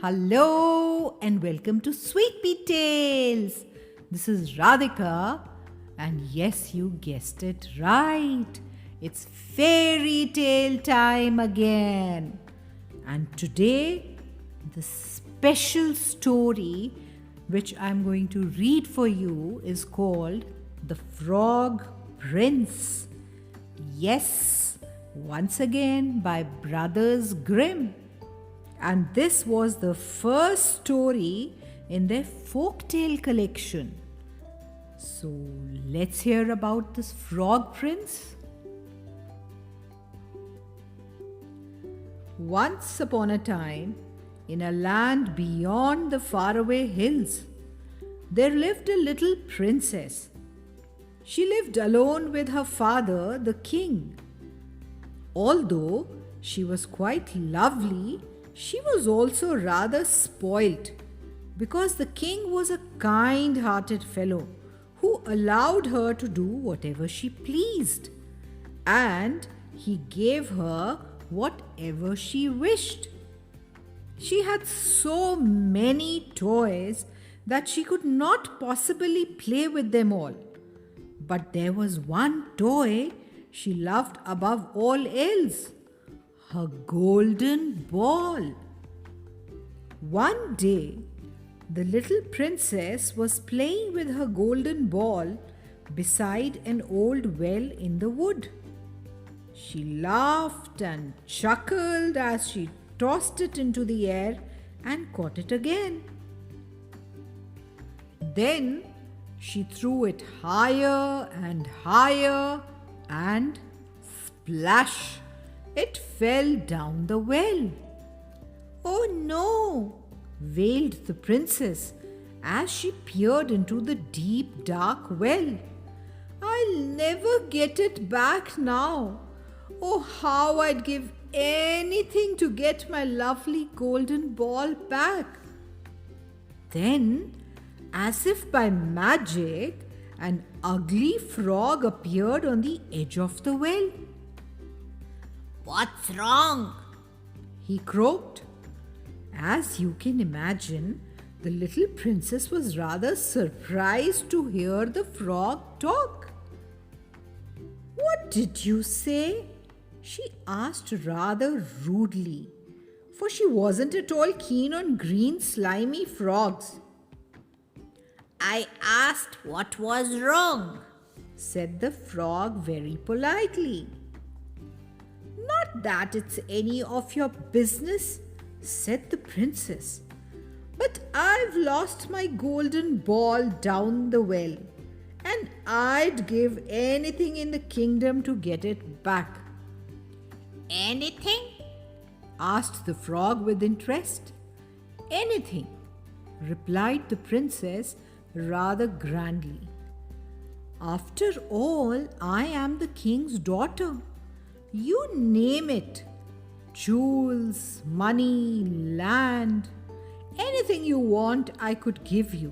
Hello and welcome to Sweet Pea Tales. This is Radhika, and yes, you guessed it right. It's fairy tale time again. And today, the special story which I'm going to read for you is called The Frog Prince. Yes, once again by Brothers Grimm. And this was the first story in their folktale collection. So let's hear about this frog prince. Once upon a time, in a land beyond the faraway hills, there lived a little princess. She lived alone with her father, the king. Although she was quite lovely, she was also rather spoilt because the king was a kind hearted fellow who allowed her to do whatever she pleased, and he gave her whatever she wished. She had so many toys that she could not possibly play with them all. But there was one toy she loved above all else: her golden ball. One day, the little princess was playing with her golden ball beside an old well in the wood. She laughed and chuckled as she tossed it into the air and caught it again. Then she threw it higher and higher, and splash! It fell down the well. "Oh no!" wailed the princess as she peered into the deep dark well. "I'll never get it back now. Oh, how I'd give anything to get my lovely golden ball back." Then, as if by magic, an ugly frog appeared on the edge of the well. "What's wrong?" he croaked. As you can imagine, the little princess was rather surprised to hear the frog talk. "What did you say?" she asked rather rudely, for she wasn't at all keen on green slimy frogs. "I asked what was wrong," said the frog very politely. "Not that it's any of your business," said the princess, "but I've lost my golden ball down the well, and I'd give anything in the kingdom to get it back." "Anything?" asked the frog with interest. "Anything," replied the princess rather grandly. "After all, I am the king's daughter. You name it. Jewels, money, land, anything you want I could give you.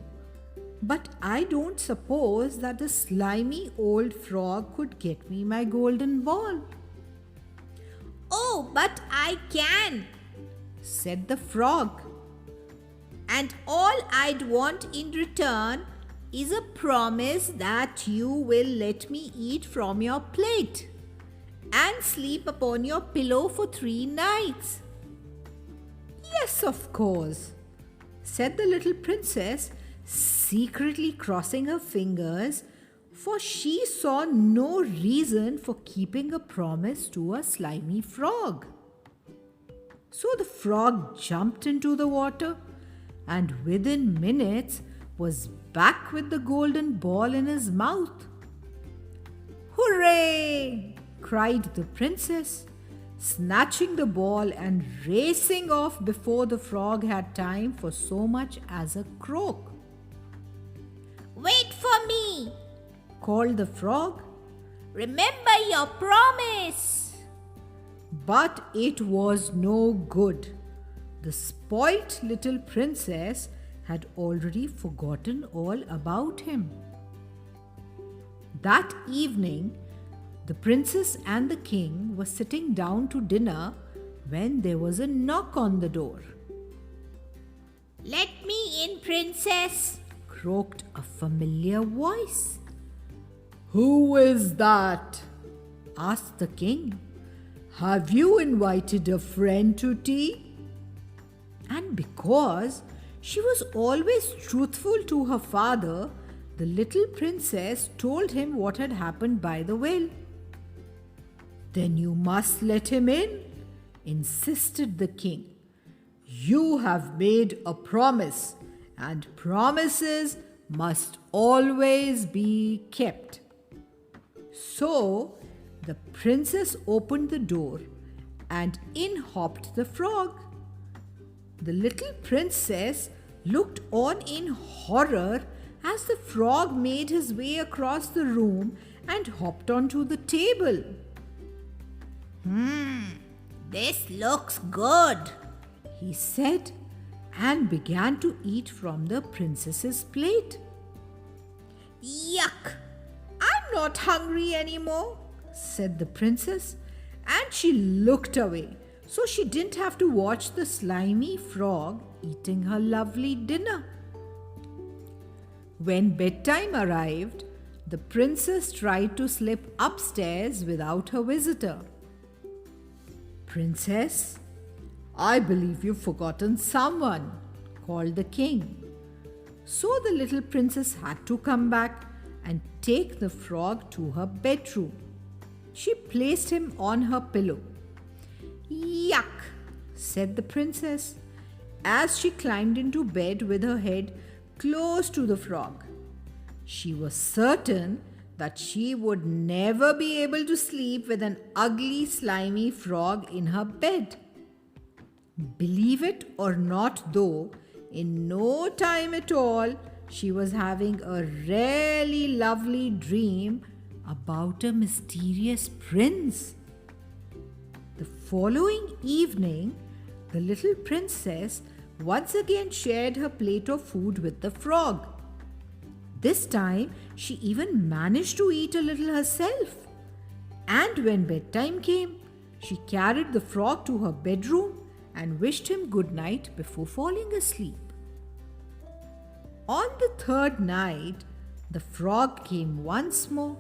But I don't suppose that a slimy old frog could get me my golden ball." "Oh, but I can," said the frog. "and all I'd want in return is a promise that you will let me eat from your plate and sleep upon your pillow for 3 nights." "Yes, of course," said the little princess, secretly crossing her fingers, for she saw no reason for keeping a promise to a slimy frog. So the frog jumped into the water, and within minutes was back with the golden ball in his mouth. "Hooray!" cried the princess, snatching the ball and racing off before the frog had time for so much as a croak. "Wait for me," called the frog. "Remember your promise." But it was no good. The spoilt little princess had already forgotten all about him. That evening, the princess and the king were sitting down to dinner when there was a knock on the door. Let me in, princess, croaked a familiar voice. Who is that? Asked the king. Have you invited a friend to tea? And because she was always truthful to her father, the little princess told him what had happened by the well. Then you must let him in, insisted the king. You have made a promise, and promises must always be kept. So the princess opened the door, and in hopped the frog. The little princess looked on in horror as the frog made his way across the room and hopped onto the table. This looks good, he said, and began to eat from the princess's plate. Yuck! I'm not hungry anymore, said the princess, and she looked away so she didn't have to watch the slimy frog eating her lovely dinner. When bedtime arrived, the princess tried to slip upstairs without her visitor. Princess, I believe you've forgotten someone, called the king. So the little princess had to come back and take the frog to her bedroom. She placed him on her pillow. Yuck, said the princess, as she climbed into bed with her head close to the frog. She was certain that she would never be able to sleep with an ugly, slimy frog in her bed. Believe it or not, though, in no time at all, she was having a really lovely dream about a mysterious prince. The following evening, the little princess once again shared her plate of food with the frog. This time, she even managed to eat a little herself. And when bedtime came, she carried the frog to her bedroom and wished him good night before falling asleep. On the third night, the frog came once more.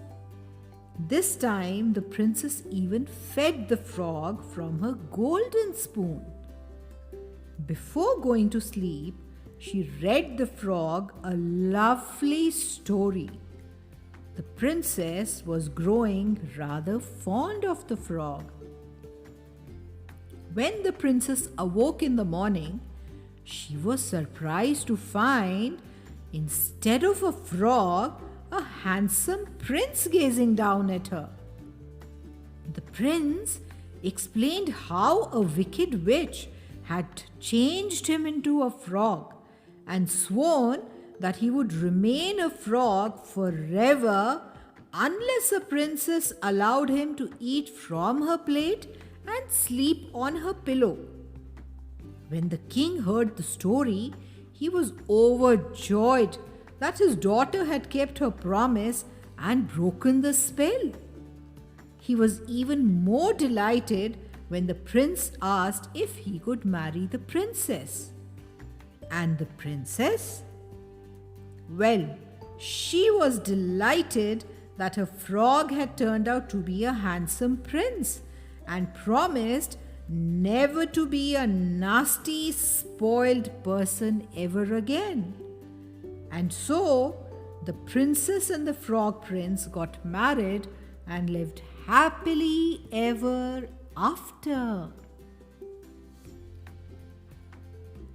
This time, the princess even fed the frog from her golden spoon. Before going to sleep, she read the frog a lovely story. The princess was growing rather fond of the frog. When the princess awoke in the morning, she was surprised to find, instead of a frog, a handsome prince gazing down at her. The prince explained how a wicked witch had changed him into a frog and sworn that he would remain a frog forever unless a princess allowed him to eat from her plate and sleep on her pillow. When the king heard the story, he was overjoyed that his daughter had kept her promise and broken the spell. He was even more delighted when the prince asked if he could marry the princess. And the princess? Well, she was delighted that her frog had turned out to be a handsome prince and promised never to be a nasty, spoiled person ever again. And so, the princess and the frog prince got married and lived happily ever after.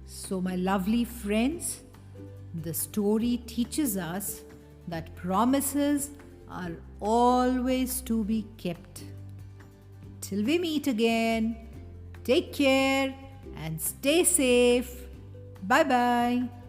So, my lovely friends, the story teaches us that promises are always to be kept. Till we meet again, take care and stay safe. Bye bye.